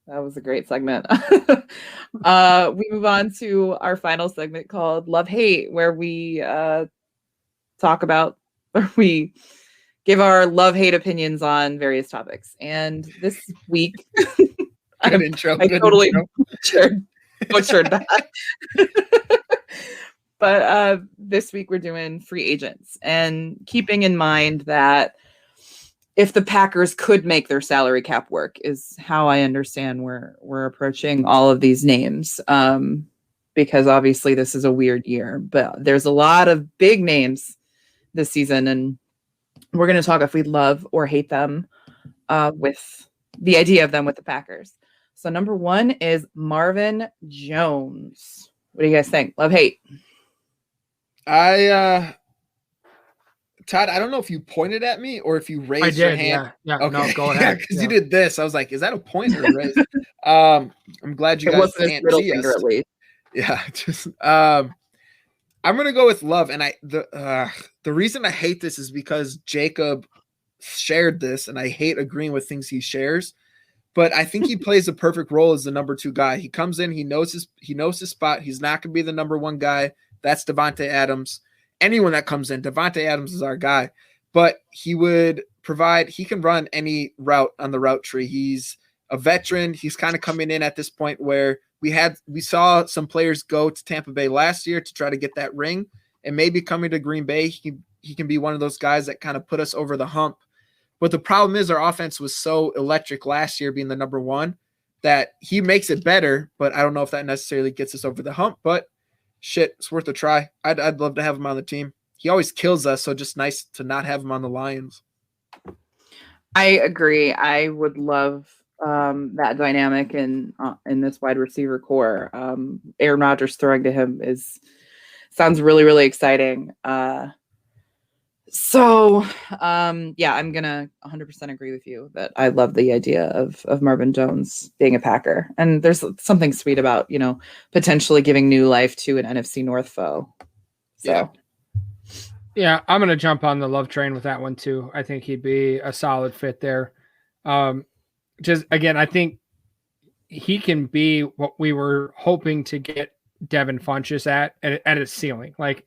C: a great segment. We move on to our final segment called Love Hate, where we we give our love hate opinions on various topics. And this week, I totally butchered that. But this week we're doing free agents, and keeping in mind that if the Packers could make their salary cap work is how I understand we're approaching all of these names. Because obviously this is a weird year, but there's a lot of big names this season, and we're going to talk if we love or hate them with the idea of them with the Packers. So number 1 is Marvin Jones. What do you guys think? Love, hate?
D: Todd, I don't know if you pointed at me or if you raised your hand.
B: Yeah.
D: Okay.
B: No, go ahead.
D: Because you did this. I was like, is that a point or a raise? I'm glad you guys can't see us. Yeah, just I'm gonna go with Love, and the reason I hate this is because Jacob shared this, and I hate agreeing with things he shares. But I think he plays a perfect role as the number 2 guy. He comes in, he knows his spot. He's not gonna be the number 1 guy. That's Devontae Adams. Anyone that comes in, Devontae Adams is our guy. But he can run any route on the route tree. He's a veteran. He's kind of coming in at this point where we saw some players go to Tampa Bay last year to try to get that ring, and maybe coming to Green Bay, he can be one of those guys that kind of put us over the hump. But the problem is our offense was so electric last year being the number 1 that he makes it better, but I don't know if that necessarily gets us over the hump, but shit, it's worth a try. I'd love to have him on the team. He always kills us, so just nice to not have him on the Lions.
C: I agree. I would love that dynamic in this wide receiver core. Aaron Rodgers throwing to him sounds really, really exciting. So I'm gonna 100% agree with you that I love the idea of Marvin Jones being a Packer, and there's something sweet about potentially giving new life to an NFC North foe. So
B: yeah, I'm gonna jump on the Love train with that one too. I think he'd be a solid fit there. Just again, I think he can be what we were hoping to get Devin Funchess at his ceiling. Like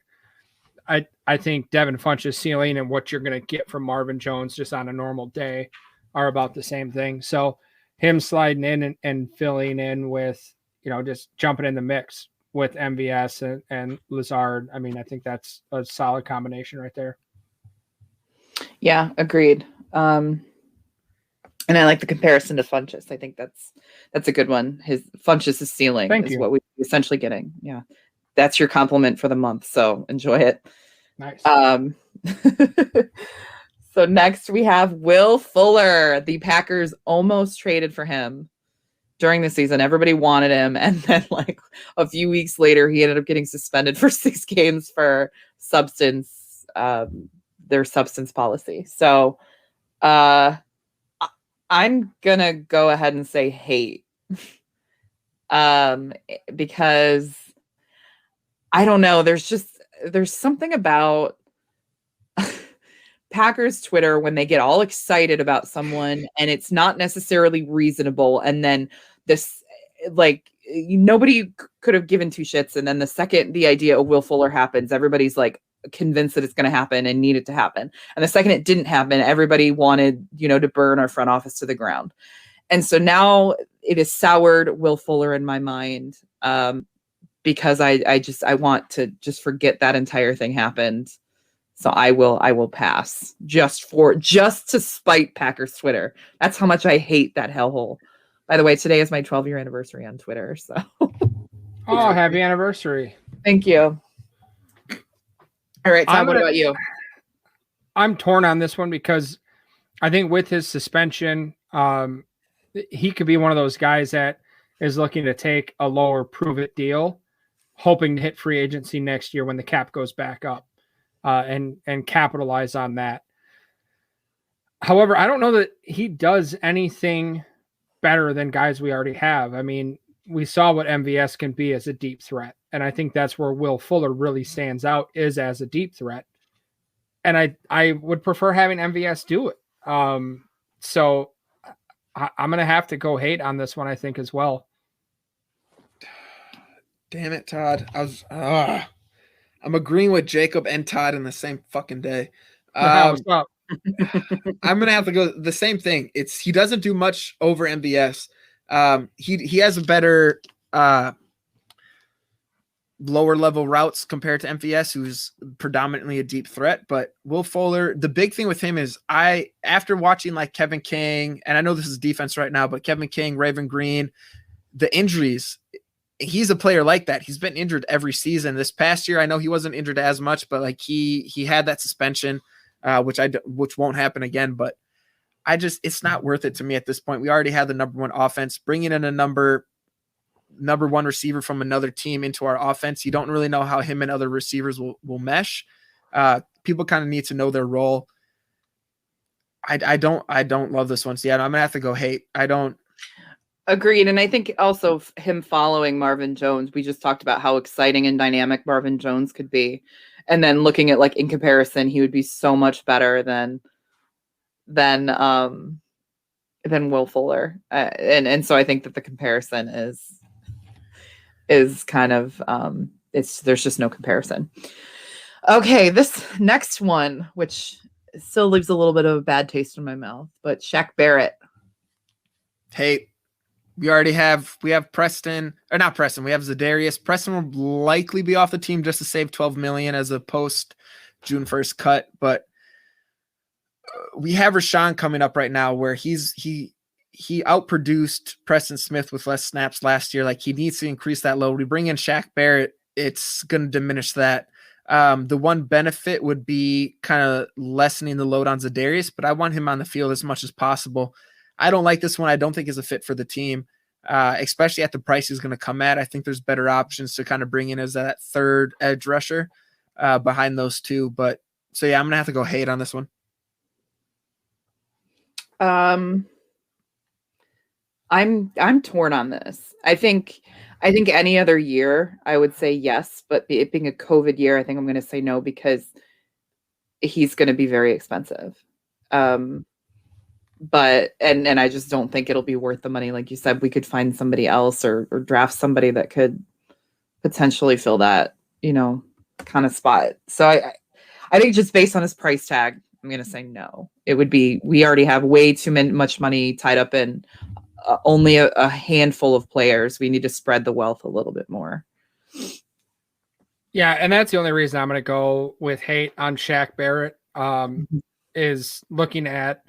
B: I think Devin Funch's ceiling and what you're going to get from Marvin Jones just on a normal day are about the same thing. So him sliding in and filling in with, just jumping in the mix with MVS and Lazard. I mean, I think that's a solid combination right there.
C: Yeah, agreed. And I like the comparison to Funchess. I think that's a good one. Funchess' ceiling is what we're essentially getting. Yeah. That's your compliment for the month. So enjoy it.
B: Nice.
C: So next we have Will Fuller. The Packers almost traded for him during the season. Everybody wanted him. And then like a few weeks later, he ended up getting suspended for 6 games for their substance policy. So I'm going to go ahead and say hate. Because I don't know. There's something about Packers Twitter when they get all excited about someone and it's not necessarily reasonable. And then this, like, nobody could have given 2 shits. And then the second the idea of Will Fuller happens, everybody's like convinced that it's going to happen and need it to happen. And the second it didn't happen, everybody wanted, to burn our front office to the ground. And so now it has soured Will Fuller in my mind. Because I want to just forget that entire thing happened. So I will pass just to spite Packers Twitter. That's how much I hate that hellhole. By the way, today is my 12-year anniversary on Twitter. So
B: oh, happy anniversary.
C: Thank you. All right, Todd, what about you?
B: I'm torn on this one because I think with his suspension, he could be one of those guys that is looking to take a lower prove-it deal, hoping to hit free agency next year when the cap goes back up and capitalize on that. However, I don't know that he does anything better than guys we already have. I mean, we saw what MVS can be as a deep threat. And I think that's where Will Fuller really stands out, is as a deep threat. And I would prefer having MVS do it. So I'm going to have to go hate on this one, I think, as well.
D: Damn it, Todd. I'm agreeing with Jacob and Todd in the same fucking day.
B: What's up?
D: I'm gonna have to go the same thing. He doesn't do much over MVS. He has a better lower level routes compared to MVS, who's predominantly a deep threat. But Will Fuller, the big thing with him is after watching like Kevin King, and I know this is defense right now, but Kevin King, Raven Green, the injuries. He's a player like that. He's been injured every season. This past year, I know he wasn't injured as much, but like he had that suspension, which won't happen again. But it's not worth it to me at this point. We already have the number 1 offense. Bringing in a number 1 receiver from another team into our offense, you don't really know how him and other receivers will mesh. People kind of need to know their role. I don't love this one. So yeah, I'm gonna have to go hate.
C: Agreed. And I think also him following Marvin Jones, we just talked about how exciting and dynamic Marvin Jones could be. And then looking at, like, in comparison, he would be so much better than Will Fuller. And so I think that the comparison is kind of there's just no comparison. Okay, this next one, which still leaves a little bit of a bad taste in my mouth, but Shaq Barrett.
D: Hey, we have Preston, or not Preston, we have Zadarius. Preston will likely be off the team just to save $12 million as a post June 1st cut, but we have Rashawn coming up right now where he outproduced Preston Smith with less snaps last year. Like, he needs to increase that load. We bring in Shaq Barrett, it's going to diminish that. The one benefit would be kind of lessening the load on Zadarius, but I want him on the field as much as possible. I don't like this one. I don't think is a fit for the team, especially at the price he's going to come at. I think there's better options to kind of bring in as that third edge rusher behind those two. But so, yeah, I'm going to have to go hate on this one.
C: I'm torn on this. I think any other year I would say yes, but it being a COVID year, I think I'm going to say no because he's going to be very expensive. But I just don't think it'll be worth the money. Like you said, we could find somebody else or draft somebody that could potentially fill that, kind of spot. So I think just based on his price tag, I'm going to say no. It would be, we already have way too much money tied up in only a handful of players. We need to spread the wealth a little bit more.
B: Yeah, and that's the only reason I'm going to go with hate on Shaq Barrett is looking at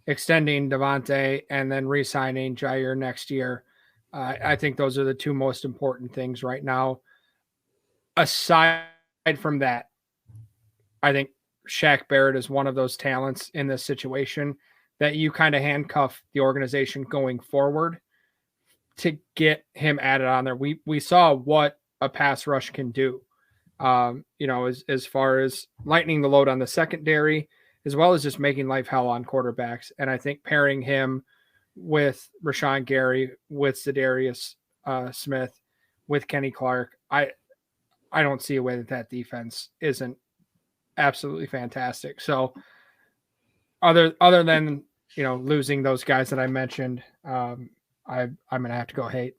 B: extending Devontae and then re-signing Jair next year. I think those are the two most important things right now. Aside from that, I think Shaq Barrett is one of those talents in this situation that you kind of handcuff the organization going forward to get him added on there. We saw what a pass rush can do, as far as lightening the load on the secondary, as well as just making life hell on quarterbacks. And I think pairing him with Rashawn Gary, with Zadarius Smith, with Kenny Clark, I don't see a way that defense isn't absolutely fantastic. So other than, losing those guys that I mentioned, I'm going to have to go hate.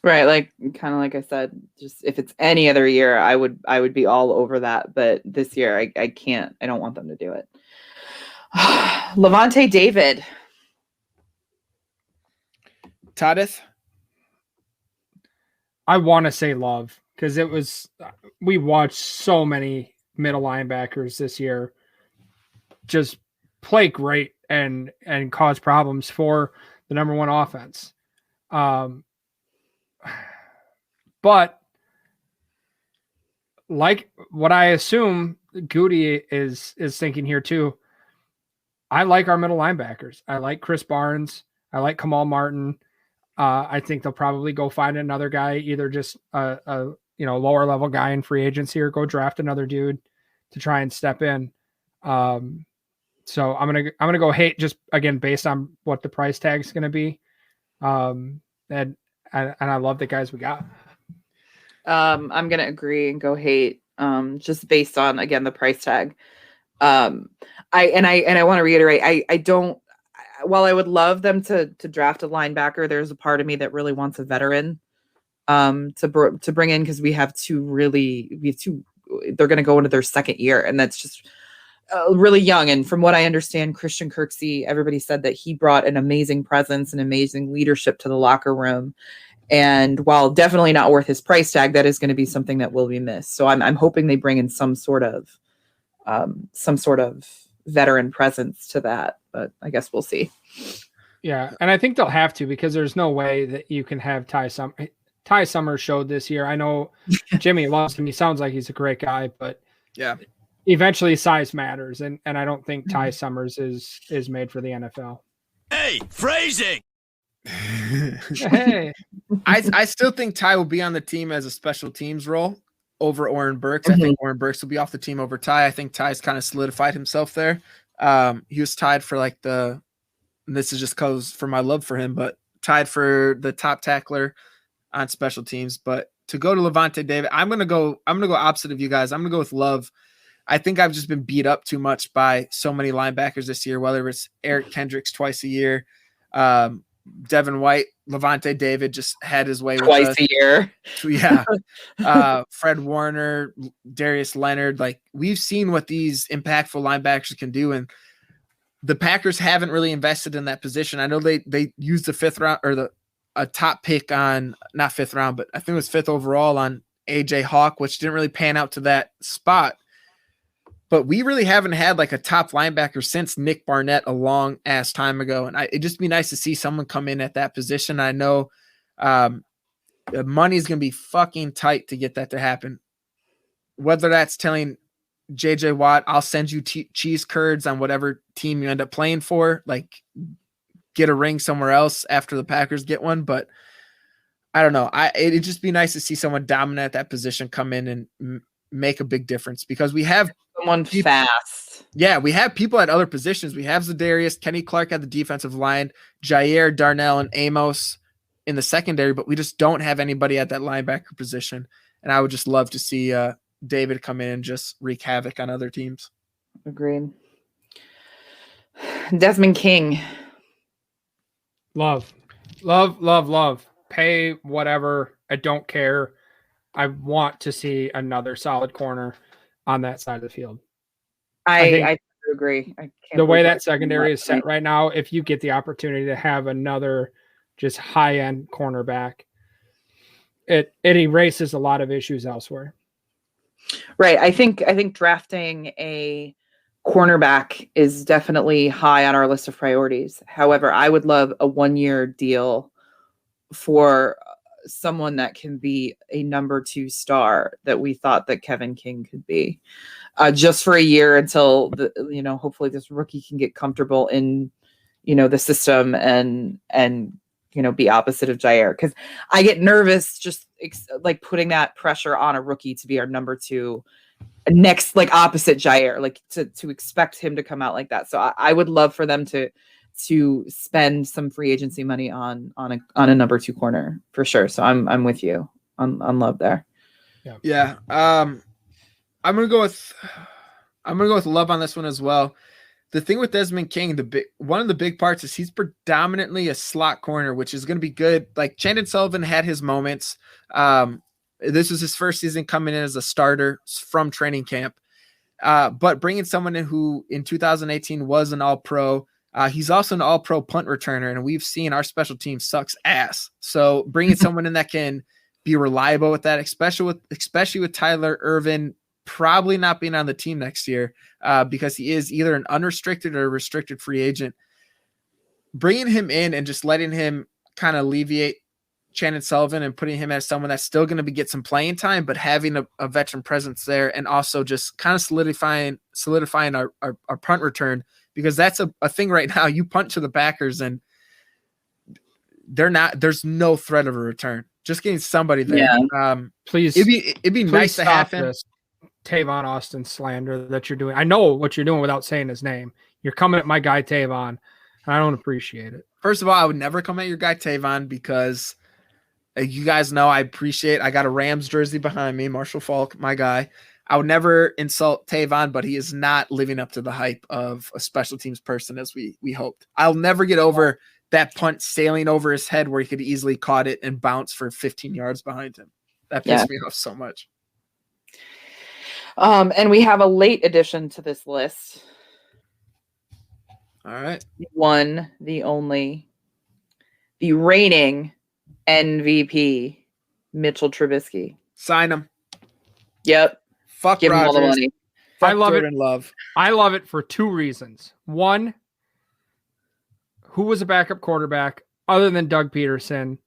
C: Right. Like, kind of like I said, just if it's any other year, I would be all over that. But this year I can't, I don't want them to do it. Levante David.
D: Toddeth?
B: I want to say Love because we watched so many middle linebackers this year just play great and cause problems for the number one offense. But like what I assume Goody is thinking here too, I like our middle linebackers. I like Chris Barnes. I like Kamal Martin. I think they'll probably go find another guy, either just a lower level guy in free agency or go draft another dude to try and step in. So I'm gonna go hate just again based on what the price tag is gonna be. And I love the guys we got.
C: I'm gonna agree and go hate. Just based on, again, the price tag. I want to reiterate, I don't. While I would love them to draft a linebacker, there's a part of me that really wants a veteran to bring in because we have two. They're going to go into their second year, and that's just really young. And from what I understand, Christian Kirksey, everybody said that he brought an amazing presence and amazing leadership to the locker room. And while definitely not worth his price tag, that is going to be something that will be missed. So I'm hoping they bring in some sort of veteran presence to that, but I guess we'll see.
B: Yeah, and I think they'll have to because there's no way that you can have Ty Summers showed this year. I know Jimmy loves him. He sounds like he's a great guy, but
D: yeah,
B: eventually size matters, and I don't think Ty Summers is made for the NFL.
A: Hey, phrasing.
B: Hey,
D: I still think Ty will be on the team as a special teams role over Oren Burks. I think Oren Burks will be off the team over Ty. I think Ty's kind of solidified himself there. He was tied for this is just cause for my love for him, but tied for the top tackler on special teams. But to go to Levante David, I'm gonna go opposite of you guys. I'm gonna go with Love. I think I've just been beat up too much by so many linebackers this year, whether it's Eric Kendricks twice a year, Devin White, Levante David just had his way
C: twice
D: with
C: a year.
D: Yeah. Fred Warner, Darius Leonard. Like, we've seen what these impactful linebackers can do. And the Packers haven't really invested in that position. I know they used the fifth round or a top pick on, not fifth round, but I think it was fifth overall on AJ Hawk, which didn't really pan out to that spot. But we really haven't had like a top linebacker since Nick Barnett a long ass time ago. And it'd just be nice to see someone come in at that position. I know the money's going to be fucking tight to get that to happen. Whether that's telling JJ Watt, I'll send you cheese curds on whatever team you end up playing for, like get a ring somewhere else after the Packers get one. But I don't know. It'd just be nice to see someone dominant at that position come in and make a big difference, because we have
C: someone fast.
D: Yeah, we have people at other positions. We have Zadarius, Kenny Clark at the defensive line, Jair, Darnell, and Amos in the secondary, but we just don't have anybody at that linebacker position. And I would just love to see David come in and just wreak havoc on other teams.
C: Agreed. Desmond King.
B: Love. Pay whatever. I don't care. I want to see another solid corner on that side of the field.
C: I agree.
B: The way that secondary is set right now, if you get the opportunity to have another just high-end cornerback, it erases a lot of issues elsewhere.
C: Right. I think drafting a cornerback is definitely high on our list of priorities. However, I would love a 1-year deal for someone that can be a number 2 star that we thought that Kevin King could be, just for a year until hopefully this rookie can get comfortable in, the system and be opposite of Jair. Cause I get nervous just like putting that pressure on a rookie to be our number 2 next, like opposite Jair, like to expect him to come out like that. So I would love for them to spend some free agency money on a number 2 corner for sure. So I'm with you on Love there.
D: Yeah. I'm gonna go with Love on this one as well. The thing with Desmond King, one of the big parts is he's predominantly a slot corner, which is going to be good. Like Chandon Sullivan had his moments. This was his first season coming in as a starter from training camp. But bringing someone in who in 2018 was an All-Pro. He's also an All-Pro punt returner, and we've seen our special team sucks ass. So bringing someone in that can be reliable with that, especially with Tyler Ervin probably not being on the team next year, because he is either an unrestricted or restricted free agent. Bringing him in and just letting him kind of alleviate Chandon Sullivan and putting him as someone that's still going to get some playing time, but having a veteran presence there, and also just kind of solidifying our punt return. Because that's a thing right now. You punt to the Packers and there's no threat of a return. Just getting somebody there.
B: Yeah. Please.
D: It'd be nice to have him.
B: This Tavon Austin slander that you're doing. I know what you're doing without saying his name. You're coming at my guy Tavon, and I don't appreciate it.
D: First of all, I would never come at your guy Tavon, because you guys know I got a Rams jersey behind me, Marshall Faulk, my guy. I would never insult Tavon, but he is not living up to the hype of a special teams person as we hoped. I'll never get over that punt sailing over his head where he could easily caught it and bounce for 15 yards behind him. That pissed me off so much.
C: And we have a late addition to this list.
D: All right.
C: The one, the only, the reigning MVP, Mitchell Trubisky.
D: Sign him.
C: Yep.
D: Fuck
C: Give him
D: Rodgers.
C: all the money.
B: I love
D: Jordan
B: it.
D: Love.
B: I love it for 2 reasons. One, who was a backup quarterback other than Doug Peterson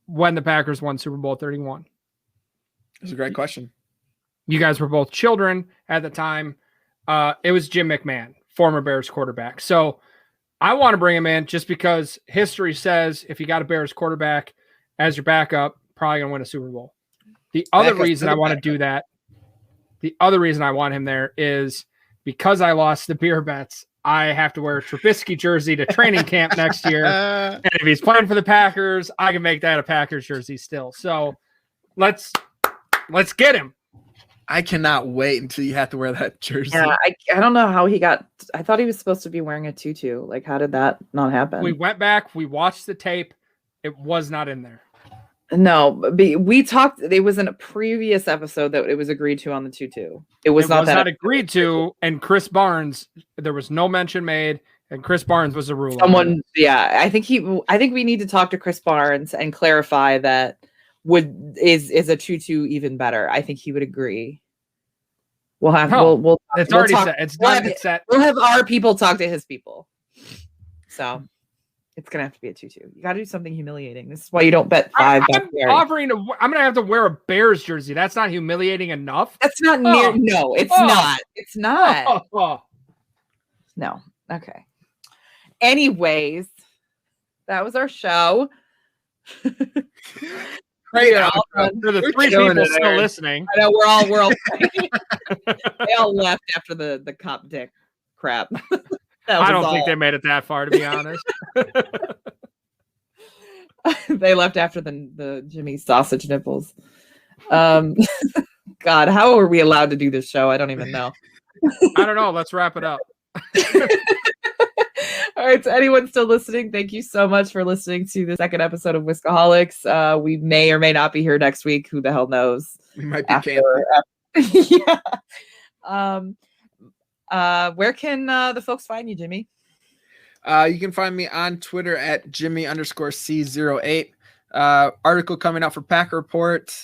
B: when the Packers won Super Bowl 31?
D: It's a great question.
B: You guys were both children at the time. It was Jim McMahon, former Bears quarterback. So I want to bring him in just because history says if you got a Bears quarterback as your backup, probably going to win a Super Bowl. The other reason I want to do that, the other reason I want him there is because I lost the beer bets I have to wear a Trubisky jersey to training camp next year. And if he's playing for the Packers, I can make that a Packers jersey still. So let's get him.
D: I cannot wait until you have to wear that jersey.
C: Yeah, I don't know how he got. I thought he was supposed to be wearing a tutu. Like, how did that not happen?
B: We went back. We watched the tape. It was not in there.
C: No, we talked. It was in a previous episode that it was agreed to on the tutu. It was not
B: agreed to. And Chris Barnes, there was no mention made. And Chris Barnes was a ruler.
C: I think we need to talk to Chris Barnes and clarify that. Is a tutu even better? I think he would agree. We'll have
B: it's already set. It's done. It's set.
C: We'll have our people talk to his people. So it's gonna have to be a tutu. You got to do something humiliating. This is why you don't bet $5.
B: I'm gonna have to wear a Bears jersey. That's not humiliating enough.
C: That's not near. No, it's not. It's not. No. Okay. Anyways, that was our show.
B: Great. For the three people still listening.
C: I know we're all they all left after the cop dick crap.
B: I don't think they made it that far, to be honest.
C: They left after the Jimmy sausage nipples. God, how are we allowed to do this show? I don't even know.
B: I don't know. Let's wrap it up.
C: All right, to anyone still listening, thank you so much for listening to the second episode of Wiscoholics. We may or may not be here next week. Who the hell knows?
D: We might be canceled.
C: Yeah. Where can the folks find you, Jimmy?
D: You can find me on Twitter at Jimmy_C08. Article coming out for Packer Report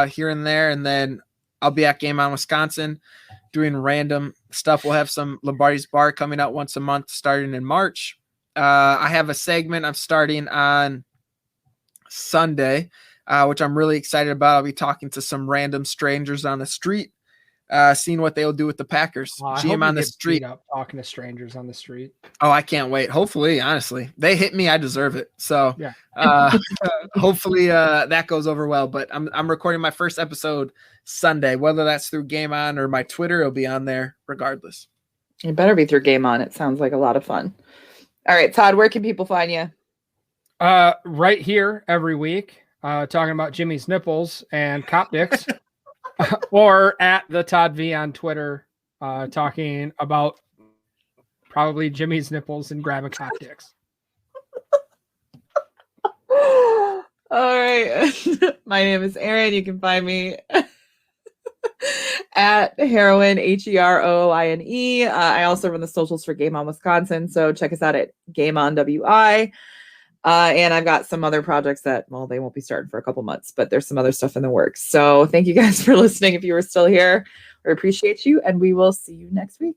D: here and there, and then I'll be at Game On Wisconsin doing random stuff. We'll have some Lombardi's Bar coming out once a month starting in March. I have a segment I'm starting on Sunday, which I'm really excited about. I'll be talking to some random strangers on the street, seeing what they'll do with the Packers. GM on the street.
B: Talking to strangers on the street.
D: Oh, I can't wait. Hopefully, honestly, they hit me. I deserve it. So
B: yeah.
D: Hopefully that goes over well. But I'm recording my first episode Sunday, whether that's through Game On or my Twitter, it'll be on there regardless.
C: It better be through Game On. It sounds like a lot of fun. All right, Todd, where can people find you?
B: Right here every week, talking about Jimmy's nipples and cop dicks, or at the Todd V on Twitter, talking about probably Jimmy's nipples and grabbing cop dicks.
C: All right. My name is Erin. You can find me at Heroin, HEROINE. I also run the socials for Game On Wisconsin, so check us out at Game On WI. And I've got some other projects that, well, they won't be starting for a couple months, but there's some other stuff in the works. So thank you guys for listening. If you were still here, we appreciate you, and we will see you next week.